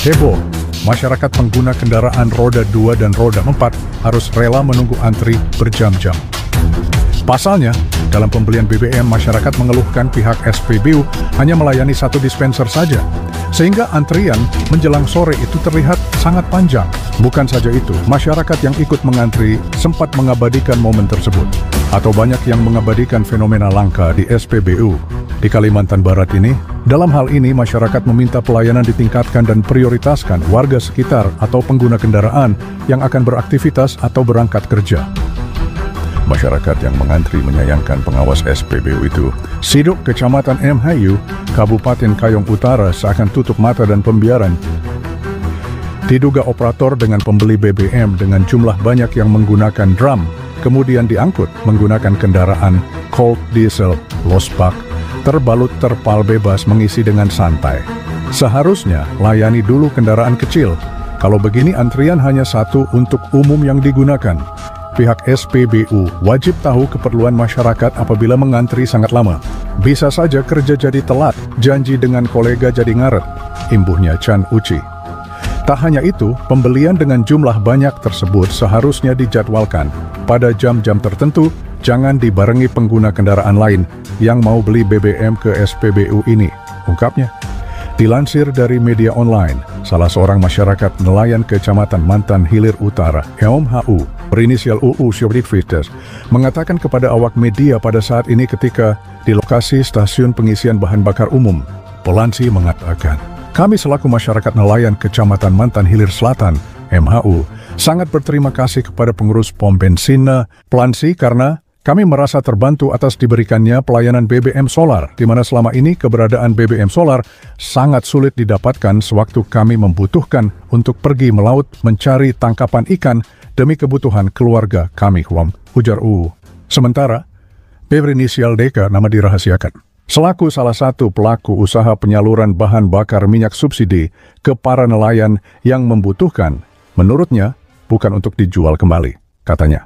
Heboh, masyarakat pengguna kendaraan roda 2 dan roda 4 harus rela menunggu antri berjam-jam. Pasalnya, dalam pembelian BBM, masyarakat mengeluhkan pihak SPBU hanya melayani satu dispenser saja, sehingga antrian menjelang sore itu terlihat sangat panjang. Bukan saja itu, masyarakat yang ikut mengantri sempat mengabadikan momen tersebut, atau banyak yang mengabadikan fenomena langka di SPBU. Di Kalimantan Barat ini, dalam hal ini masyarakat meminta pelayanan ditingkatkan dan prioritaskan warga sekitar atau pengguna kendaraan yang akan beraktivitas atau berangkat kerja. Masyarakat yang mengantri menyayangkan pengawas SPBU itu. Siduk Kecamatan MHU, Kabupaten Kayong Utara seakan tutup mata dan pembiaran. Diduga operator dengan pembeli BBM dengan jumlah banyak yang menggunakan drum, kemudian diangkut menggunakan kendaraan cold diesel, losbak, terbalut terpal bebas mengisi dengan santai. Seharusnya layani dulu kendaraan kecil. Kalau begini antrian hanya satu untuk umum yang digunakan. Pihak SPBU wajib tahu keperluan masyarakat apabila mengantri sangat lama. Bisa saja kerja jadi telat, janji dengan kolega jadi ngaret, imbuhnya Chan Uci. Tak hanya itu, pembelian dengan jumlah banyak tersebut seharusnya dijadwalkan pada jam-jam tertentu, jangan dibarengi pengguna kendaraan lain yang mau beli BBM ke SPBU ini, ungkapnya. Dilansir dari media online, salah seorang masyarakat nelayan Kecamatan Mantan Hilir Utara, MHU, berinisial UU Syobdikvites, mengatakan kepada awak media pada saat ini ketika di lokasi stasiun pengisian bahan bakar umum. Polansi mengatakan, kami selaku masyarakat nelayan Kecamatan Mantan Hilir Selatan, MHU, sangat berterima kasih kepada pengurus pom bensin Polansi karena kami merasa terbantu atas diberikannya pelayanan BBM solar, di mana selama ini keberadaan BBM solar sangat sulit didapatkan sewaktu kami membutuhkan untuk pergi melaut mencari tangkapan ikan demi kebutuhan keluarga kami, ujar UU. Sementara, berinisial DK nama dirahasiakan. Selaku salah satu pelaku usaha penyaluran bahan bakar minyak subsidi ke para nelayan yang membutuhkan, menurutnya bukan untuk dijual kembali, katanya.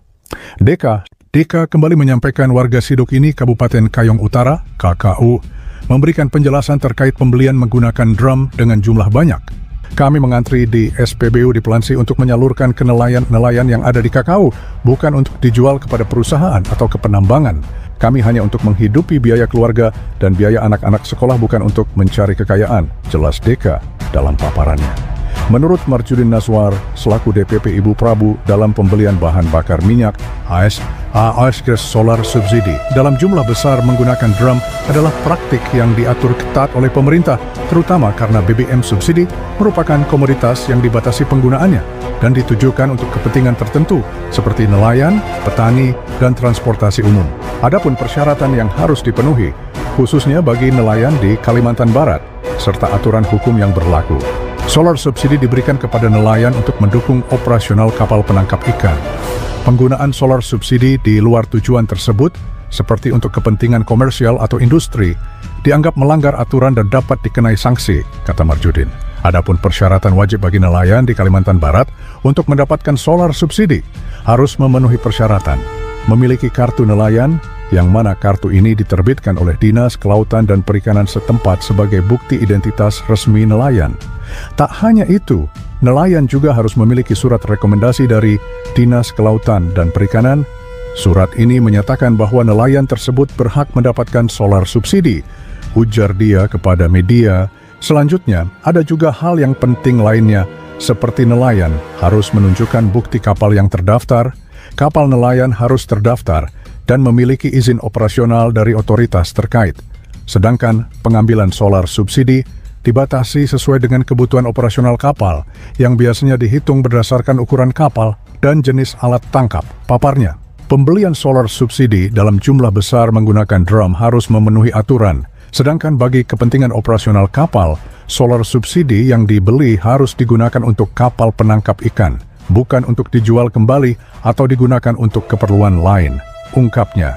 DK kembali menyampaikan warga Siduk ini Kabupaten Kayong Utara, KKU, memberikan penjelasan terkait pembelian menggunakan drum dengan jumlah banyak. Kami mengantri di SPBU di Polansi untuk menyalurkan ke nelayan yang ada di KKU, bukan untuk dijual kepada perusahaan atau ke penambangan. Kami hanya untuk menghidupi biaya keluarga dan biaya anak-anak sekolah, bukan untuk mencari kekayaan, jelas DK dalam paparannya. Menurut Marjudin Naswar, selaku DPP Ibu Prabu dalam pembelian bahan bakar minyak, ASK solar subsidi dalam jumlah besar menggunakan drum adalah praktik yang diatur ketat oleh pemerintah, terutama karena BBM subsidi merupakan komoditas yang dibatasi penggunaannya dan ditujukan untuk kepentingan tertentu seperti nelayan, petani, dan transportasi umum. Adapun persyaratan yang harus dipenuhi, khususnya bagi nelayan di Kalimantan Barat, serta aturan hukum yang berlaku. Solar subsidi diberikan kepada nelayan untuk mendukung operasional kapal penangkap ikan. Penggunaan solar subsidi di luar tujuan tersebut, seperti untuk kepentingan komersial atau industri, dianggap melanggar aturan dan dapat dikenai sanksi, kata Marjudin. Adapun persyaratan wajib bagi nelayan di Kalimantan Barat untuk mendapatkan solar subsidi harus memenuhi persyaratan, memiliki kartu nelayan, yang mana kartu ini diterbitkan oleh Dinas Kelautan dan Perikanan setempat sebagai bukti identitas resmi nelayan. Tak hanya itu, nelayan juga harus memiliki surat rekomendasi dari Dinas Kelautan dan Perikanan. Surat ini menyatakan bahwa nelayan tersebut berhak mendapatkan solar subsidi, ujar dia kepada media. Selanjutnya, ada juga hal yang penting lainnya, seperti nelayan harus menunjukkan bukti kapal yang terdaftar, kapal nelayan harus terdaftar, dan memiliki izin operasional dari otoritas terkait. Sedangkan pengambilan solar subsidi dibatasi sesuai dengan kebutuhan operasional kapal yang biasanya dihitung berdasarkan ukuran kapal dan jenis alat tangkap, paparnya. Pembelian solar subsidi dalam jumlah besar menggunakan drum harus memenuhi aturan, sedangkan bagi kepentingan operasional kapal, solar subsidi yang dibeli harus digunakan untuk kapal penangkap ikan, bukan untuk dijual kembali atau digunakan untuk keperluan lain, ungkapnya.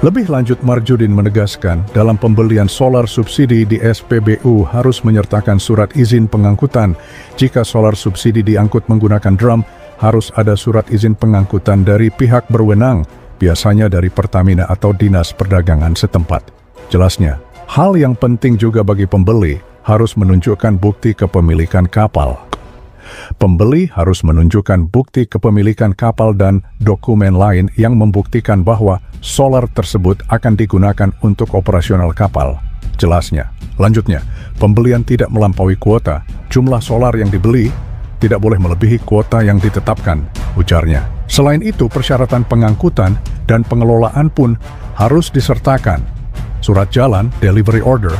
Lebih lanjut, Marjudin menegaskan dalam pembelian solar subsidi di SPBU harus menyertakan surat izin pengangkutan. Jika solar subsidi diangkut menggunakan drum, harus ada surat izin pengangkutan dari pihak berwenang, biasanya dari Pertamina atau Dinas Perdagangan setempat. Jelasnya, hal yang penting juga bagi pembeli harus menunjukkan bukti kepemilikan kapal. Pembeli harus menunjukkan bukti kepemilikan kapal dan dokumen lain yang membuktikan bahwa solar tersebut akan digunakan untuk operasional kapal. Jelasnya. Lanjutnya, pembelian tidak melampaui kuota. Jumlah solar yang dibeli tidak boleh melebihi kuota yang ditetapkan, ujarnya. Selain itu, persyaratan pengangkutan dan pengelolaan pun harus disertakan. Surat jalan, delivery order,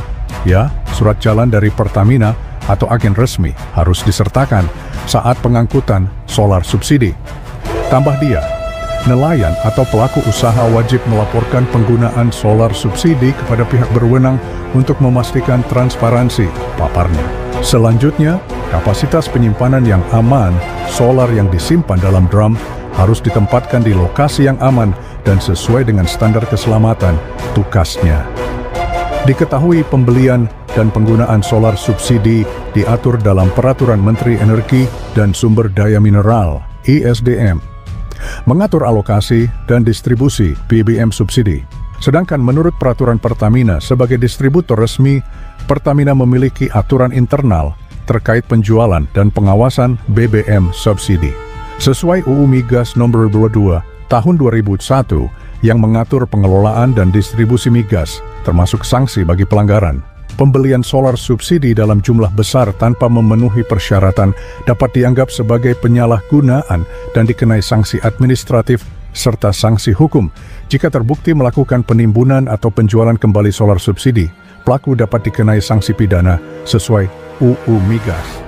surat jalan dari Pertamina atau agen resmi harus disertakan saat pengangkutan solar subsidi. Tambah dia, nelayan atau pelaku usaha wajib melaporkan penggunaan solar subsidi kepada pihak berwenang untuk memastikan transparansi, paparnya. Selanjutnya, kapasitas penyimpanan yang aman, solar yang disimpan dalam drum harus ditempatkan di lokasi yang aman dan sesuai dengan standar keselamatan, tukasnya. Diketahui pembelian dan penggunaan solar subsidi diatur dalam Peraturan Menteri Energi dan Sumber Daya Mineral (ISDM), mengatur alokasi dan distribusi BBM subsidi. Sedangkan menurut peraturan Pertamina sebagai distributor resmi, Pertamina memiliki aturan internal terkait penjualan dan pengawasan BBM subsidi. Sesuai UU Migas Nomor 22 Tahun 2001 yang mengatur pengelolaan dan distribusi migas, termasuk sanksi bagi pelanggaran. Pembelian solar subsidi dalam jumlah besar tanpa memenuhi persyaratan dapat dianggap sebagai penyalahgunaan dan dikenai sanksi administratif serta sanksi hukum. Jika terbukti melakukan penimbunan atau penjualan kembali solar subsidi, pelaku dapat dikenai sanksi pidana sesuai UU Migas.